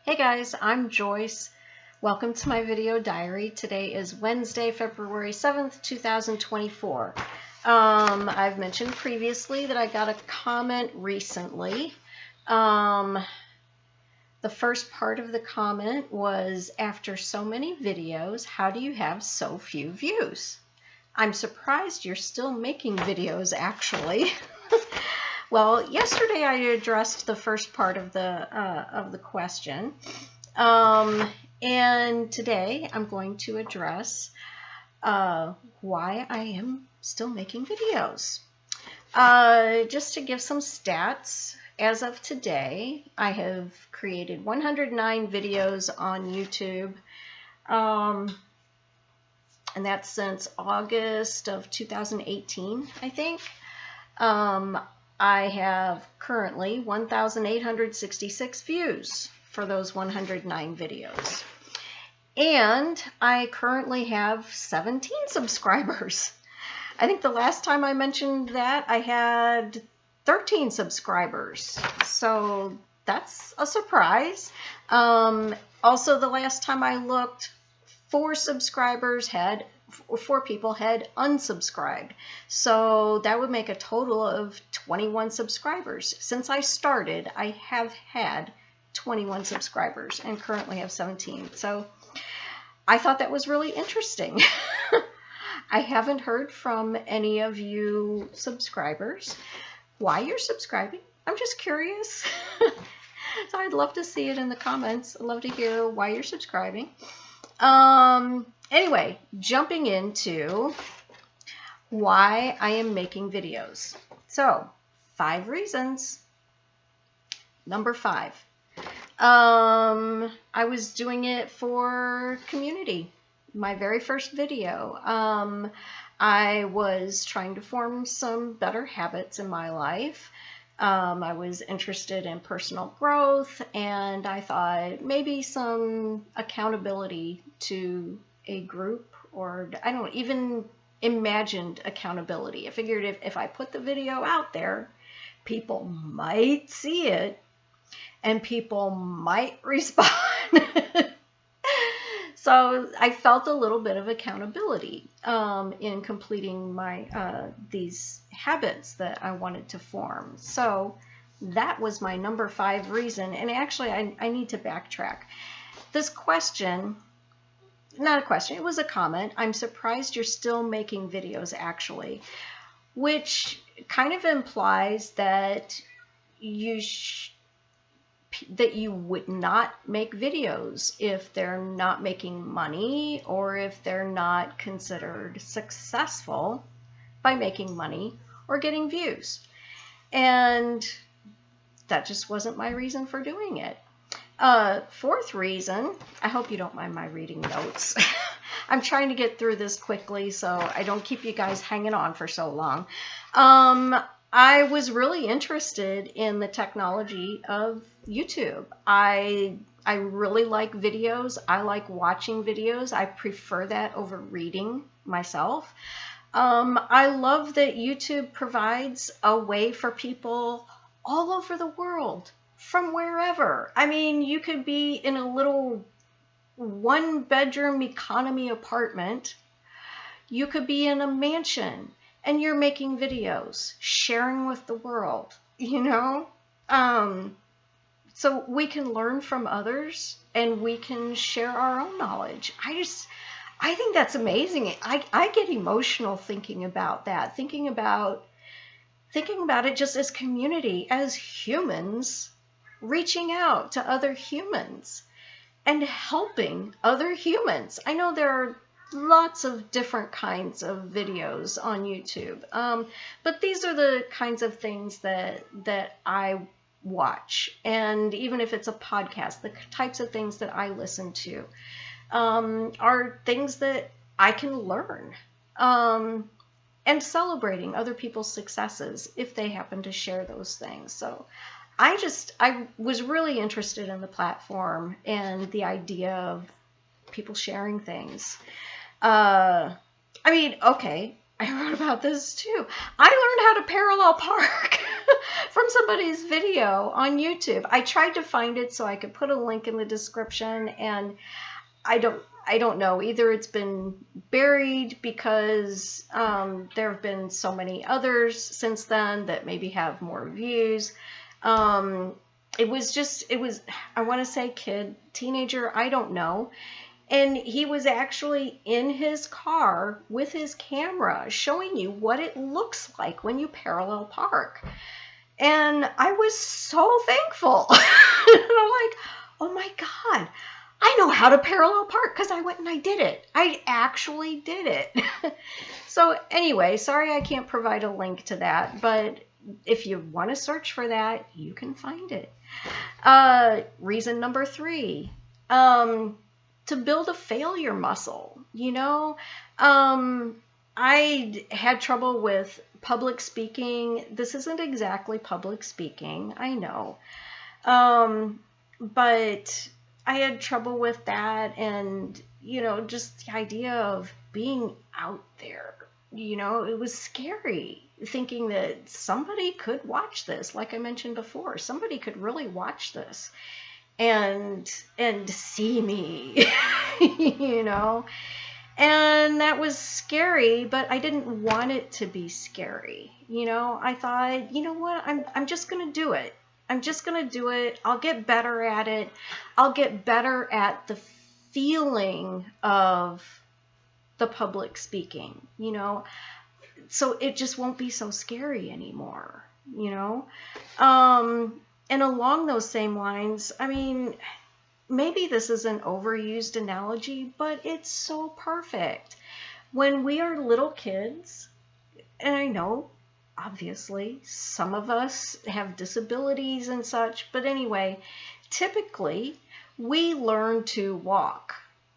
Hey guys, I'm Joyce. Welcome to my video diary. Today is Wednesday, February 7th, 2024. I've mentioned previously that I got a comment recently. The first part of the comment was, after so many videos, how do you have so few views? I'm surprised you're still making videos, actually. Well, yesterday I addressed the first part of the question, and today I'm going to address why I am still making videos. Just to give some stats, as of today, I have created 109 videos on YouTube, and that's since August of 2018, I think. I have currently 1,866 views for those 109 videos. And I currently have 17 subscribers. I think the last time I mentioned that, I had 13 subscribers. So that's a surprise. Also, the last time I looked, 4 people had unsubscribed. So that would make a total of 21 subscribers. Since I started, I have had 21 subscribers and currently have 17. So I thought that was really interesting. I haven't heard from any of you subscribers why you're subscribing. I'm just curious. So I'd love to see it in the comments. I'd love to hear why you're subscribing. Anyway, jumping into why I am making videos. So, 5 reasons. Number 5. I was doing it for community. My very first video. I was trying to form some better habits in my life. I was interested in personal growth, and I thought maybe some accountability to a group, or I don't know, even imagined accountability. I figured if I put the video out there, people might see it and people might respond. So I felt a little bit of accountability in completing my these habits that I wanted to form. So that was my number 5 reason. And actually, I need to backtrack. This question, not a question, it was a comment. I'm surprised you're still making videos, actually, which kind of implies that you would not make videos if they're not making money, or if they're not considered successful by making money or getting views. And that just wasn't my reason for doing it. 4th reason, I hope you don't mind my reading notes. I'm trying to get through this quickly so I don't keep you guys hanging on for so long. I was really interested in the technology of YouTube. I really like videos. I like watching videos. I prefer that over reading myself. I love that YouTube provides a way for people all over the world, from wherever. I mean, you could be in a little 1-bedroom economy apartment. You could be in a mansion, and you're making videos, sharing with the world, you know? So we can learn from others, and we can share our own knowledge. I think that's amazing. I get emotional thinking about that, thinking about it just as community, as humans, reaching out to other humans and helping other humans. I know there are lots of different kinds of videos on YouTube, but these are the kinds of things that I watch. And even if it's a podcast, the types of things that I listen to are things that I can learn, and celebrating other people's successes if they happen to share those things. So I was really interested in the platform and the idea of people sharing things. I mean, okay, I wrote about this too. I learned how to parallel park. from somebody's video on YouTube. I tried to find it so I could put a link in the description, and I don't know. Either it's been buried because there have been so many others since then that maybe have more views. It was, I want to say kid, teenager, I don't know. And he was actually in his car with his camera showing you what it looks like when you parallel park. And I was so thankful. And I'm like, oh my God, I know how to parallel park because I went and I did it. I actually did it. So anyway, sorry I can't provide a link to that, but if you want to search for that, you can find it. Reason number 3, to build a failure muscle. I had trouble with public speaking. This isn't exactly public speaking, I know. But I had trouble with that, and, just the idea of being out there, it was scary thinking that somebody could watch this. Like I mentioned before, somebody could really watch this and see me, and that was scary, but I didn't want it to be scary. I thought, you know what, I'm just going to do it. I'm just going to do it. I'll get better at it. I'll get better at the feeling of the public speaking, so it just won't be so scary anymore, And along those same lines, I mean, maybe this is an overused analogy, but it's so perfect. When we are little kids, and I know, obviously, some of us have disabilities and such, but anyway, typically, we learn to walk.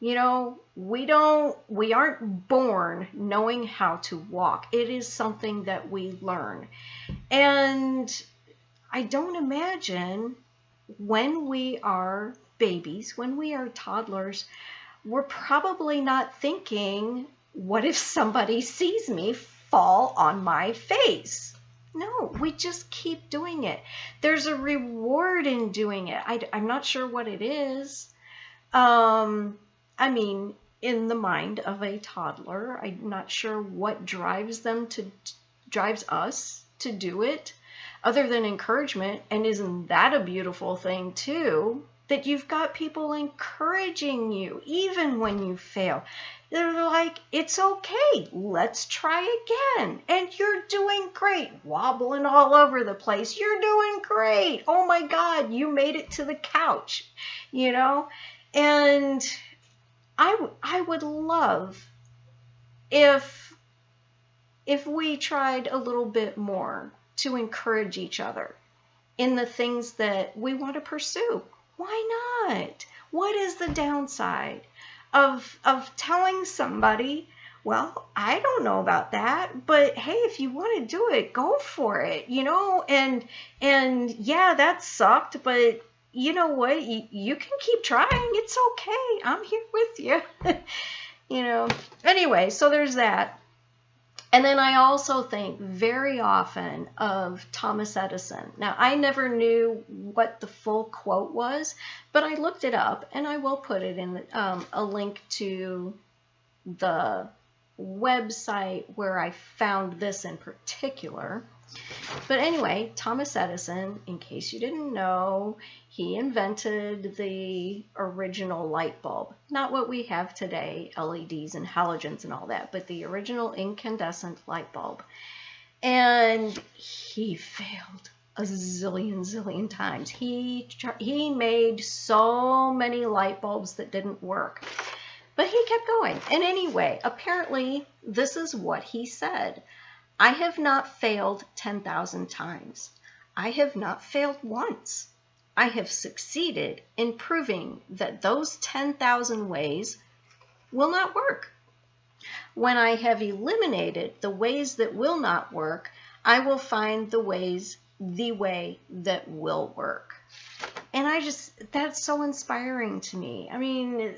We aren't born knowing how to walk. It is something that we learn. And I don't imagine when we are babies, when we are toddlers, we're probably not thinking, what if somebody sees me fall on my face? No, we just keep doing it. There's a reward in doing it. I'm not sure what it is. I mean, in the mind of a toddler, I'm not sure what drives us to do it, other than encouragement. And isn't that a beautiful thing too, that you've got people encouraging you even when you fail? They're like, it's okay, let's try again, and you're doing great, wobbling all over the place, you're doing great, oh my God, you made it to the couch, and I would love if we tried a little bit more to encourage each other in the things that we want to pursue. Why not? What is the downside of telling somebody, well, I don't know about that, but hey, if you want to do it, go for it, and yeah, that sucked, but you know what? You can keep trying. It's okay. I'm here with you. Anyway, so there's that. And then I also think very often of Thomas Edison. Now, I never knew what the full quote was, but I looked it up, and I will put it in a link to the website where I found this in particular. But anyway, Thomas Edison, in case you didn't know, he invented the original light bulb. Not what we have today, LEDs and halogens and all that, but the original incandescent light bulb. And he failed a zillion times. He made so many light bulbs that didn't work. But he kept going. And anyway, apparently this is what he said. I have not failed 10,000 times. I have not failed once. I have succeeded in proving that those 10,000 ways will not work. When I have eliminated the ways that will not work, I will find the way that will work. And that's so inspiring to me. I mean,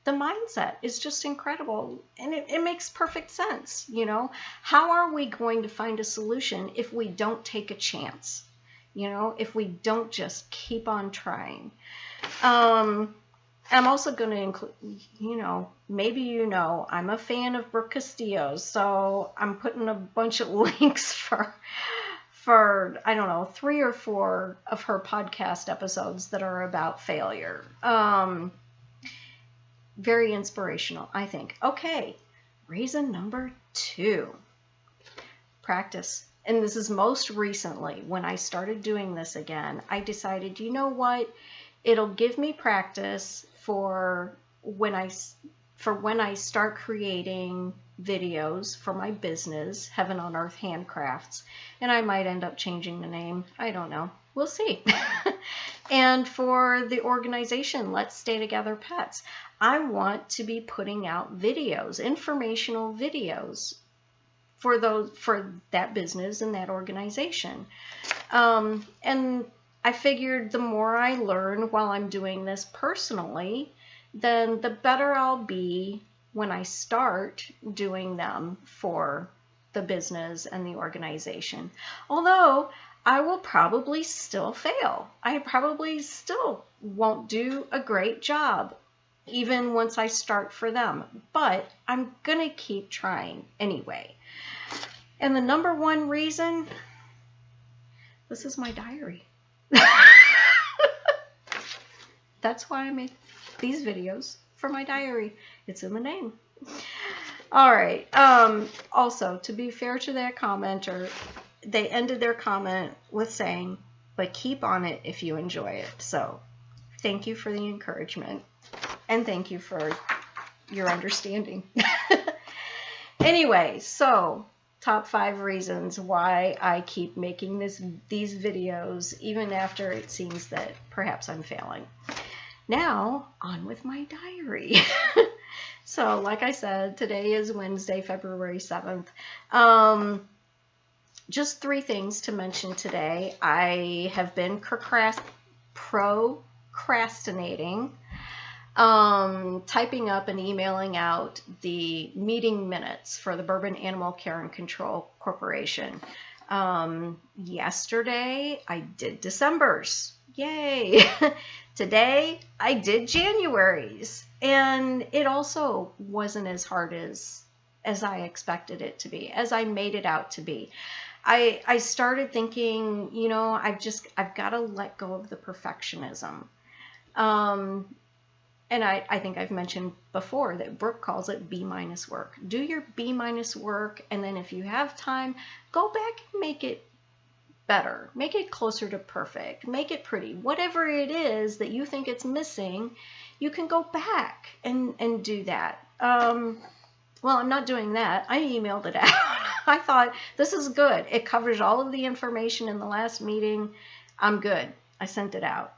The mindset is just incredible, and it makes perfect sense. How are we going to find a solution if we don't take a chance? If we don't just keep on trying. I'm also going to include, maybe I'm a fan of Brooke Castillo's, so I'm putting a bunch of links for I don't know, 3 or 4 of her podcast episodes that are about failure. Very inspirational, I think. Okay, reason number 2, practice. And this is most recently when I started doing this again. I decided, you know what? It'll give me practice for when I start creating videos for my business, Heaven on Earth Handcrafts, and I might end up changing the name. I don't know. We'll see. And for the organization, Let's Stay Together Pets, I want to be putting out videos, informational videos for that business and that organization. And I figured the more I learn while I'm doing this personally, then the better I'll be when I start doing them for the business and the organization. Although I will probably still fail. I probably still won't do a great job, even once I start for them. But I'm going to keep trying anyway. And the number 1 reason, this is my diary. That's why I make these videos, for my diary. It's in the name. All right. Also, to be fair to that commenter, they ended their comment with saying, but keep on it if you enjoy it. So thank you for the encouragement, and thank you for your understanding. Anyway, so top 5 reasons why I keep making these videos even after it seems that perhaps I'm failing. Now, on with my diary. So, like I said, today is Wednesday, February 7th. Just 3 things to mention today. I have been procrastinating, typing up and emailing out the meeting minutes for the Bourbon Animal Care and Control Corporation. Yesterday, I did December's. Yay! Today, I did January's. And it also wasn't as hard as I expected it to be, as I made it out to be. I started thinking, I've got to let go of the perfectionism. And I think I've mentioned before that Brooke calls it B- work. Do your B- work, and then if you have time, go back and make it better. Make it closer to perfect. Make it pretty. Whatever it is that you think it's missing, you can go back and do that. Well, I'm not doing that. I emailed it out. I thought, this is good. It covers all of the information in the last meeting. I'm good. I sent it out.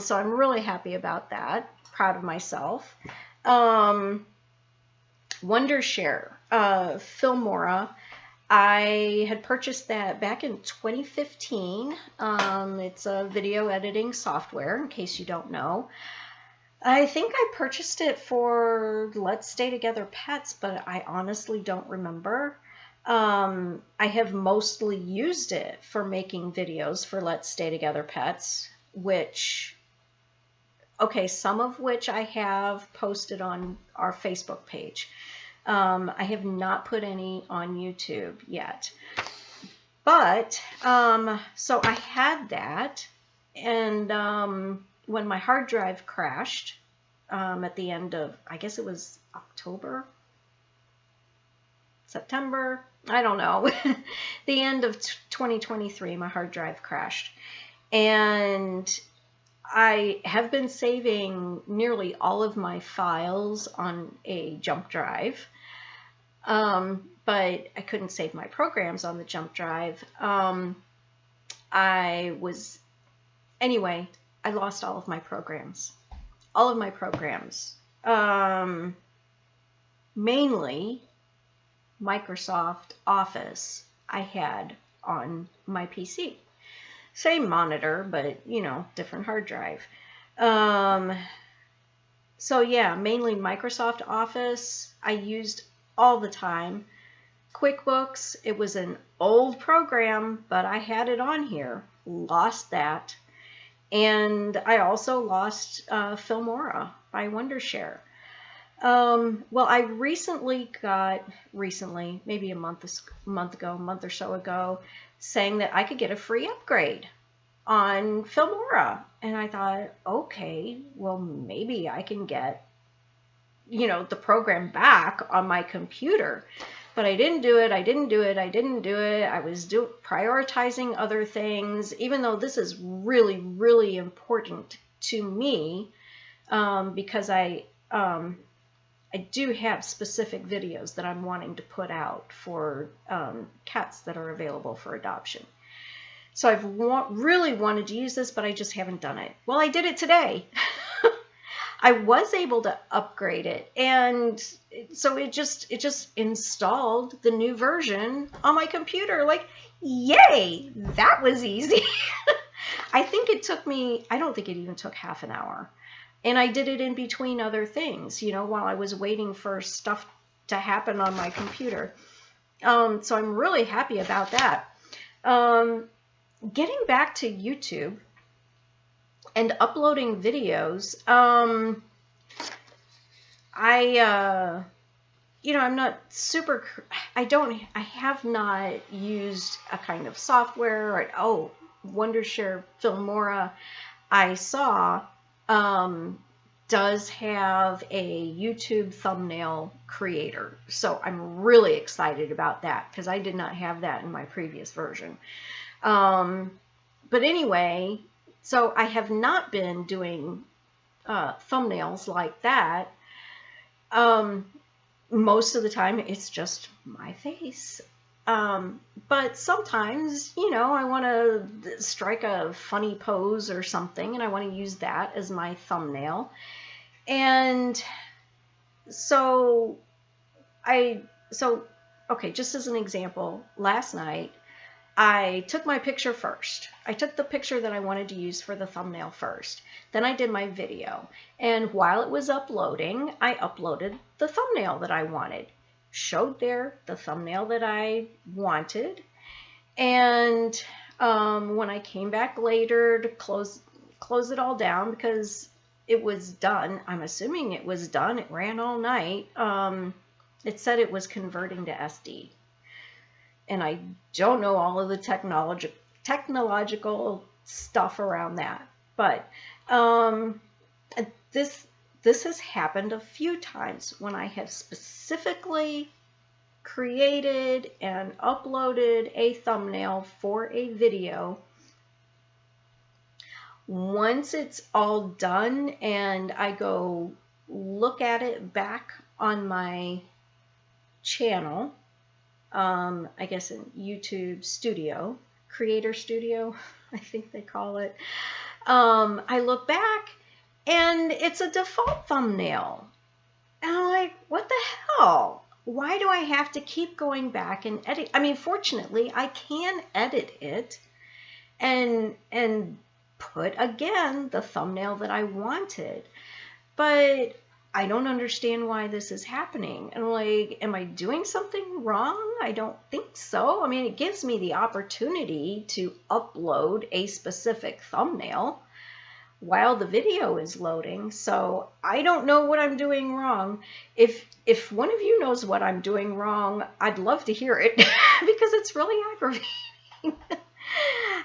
So I'm really happy about that. Proud of myself. Wondershare, Filmora. I had purchased that back in 2015. It's a video editing software, in case you don't know. I think I purchased it for Let's Stay Together Pets, but I honestly don't remember. I have mostly used it for making videos for Let's Stay Together Pets, some of which I have posted on our Facebook page. I have not put any on YouTube yet. But, so I had that, and when my hard drive crashed at the end of, I guess it was September, I don't know, the end of 2023, my hard drive crashed. And I have been saving nearly all of my files on a jump drive, but I couldn't save my programs on the jump drive. Anyway, I lost all of my programs. Mainly Microsoft Office I had on my PC. Same monitor, but, different hard drive. So yeah, mainly Microsoft Office I used all the time. QuickBooks, it was an old program, but I had it on here. Lost that. And I also lost Filmora by Wondershare. Well, I recently, maybe a month or so ago, saying that I could get a free upgrade on Filmora. And I thought, okay, well, maybe I can get, the program back on my computer. But I didn't do it. I was prioritizing other things, even though this is really, really important to me, because I do have specific videos that I'm wanting to put out for cats that are available for adoption. So I've really wanted to use this, but I just haven't done it. Well, I did it today. I was able to upgrade it, and so it just installed the new version on my computer. Like, yay, that was easy. I don't think it even took half an hour. And I did it in between other things, while I was waiting for stuff to happen on my computer. So I'm really happy about that. Getting back to YouTube and uploading videos, I'm not super, I have not used a kind of software, or, Wondershare Filmora I saw does have a YouTube thumbnail creator. So I'm really excited about that because I did not have that in my previous version. But anyway, so I have not been doing thumbnails like that. Most of the time it's just my face. But sometimes, I want to strike a funny pose or something, and I want to use that as my thumbnail. And so okay, just as an example, last night I took my picture first. I took the picture that I wanted to use for the thumbnail first. Then I did my video. And while it was uploading, I uploaded the thumbnail that I wanted. Showed there the thumbnail that I wanted. And when I came back later to close it all down, because it was done, I'm assuming it was done, it ran all night, it said it was converting to SD. And I don't know all of the technological stuff around that. But this has happened a few times when I have specifically created and uploaded a thumbnail for a video. Once it's all done and I go look at it back on my channel, I guess in YouTube Studio, Creator Studio, I think they call it, I look back and it's a default thumbnail. And I'm like, what the hell? Why do I have to keep going back and edit? I mean, fortunately, I can edit it and put again the thumbnail that I wanted. But I don't understand why this is happening. And like, am I doing something wrong? I don't think so. I mean, it gives me the opportunity to upload a specific thumbnail while the video is loading. So I don't know what I'm doing wrong. If one of you knows what I'm doing wrong, I'd love to hear it because it's really aggravating.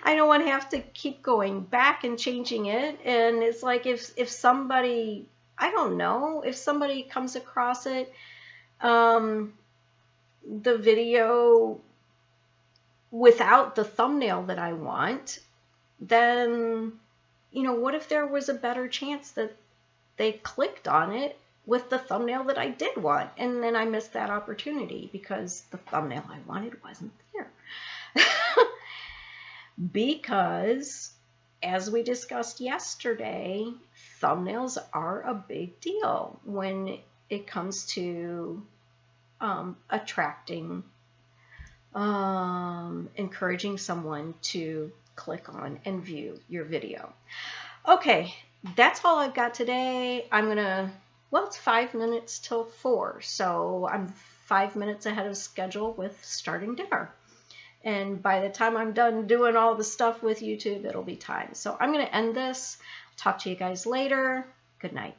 I don't want to have to keep going back and changing it. And it's like if somebody, I don't know, if somebody comes across it, the video without the thumbnail that I want, then, what if there was a better chance that they clicked on it with the thumbnail that I did want, and then I missed that opportunity because the thumbnail I wanted wasn't there. Because, as we discussed yesterday, thumbnails are a big deal when it comes to attracting, encouraging someone to click on and view your video. Okay, that's all I've got today. Well, it's 5 minutes till 4, so I'm 5 minutes ahead of schedule with starting dinner. And by the time I'm done doing all the stuff with YouTube, it'll be time. So I'm going to end this. Talk to you guys later. Good night.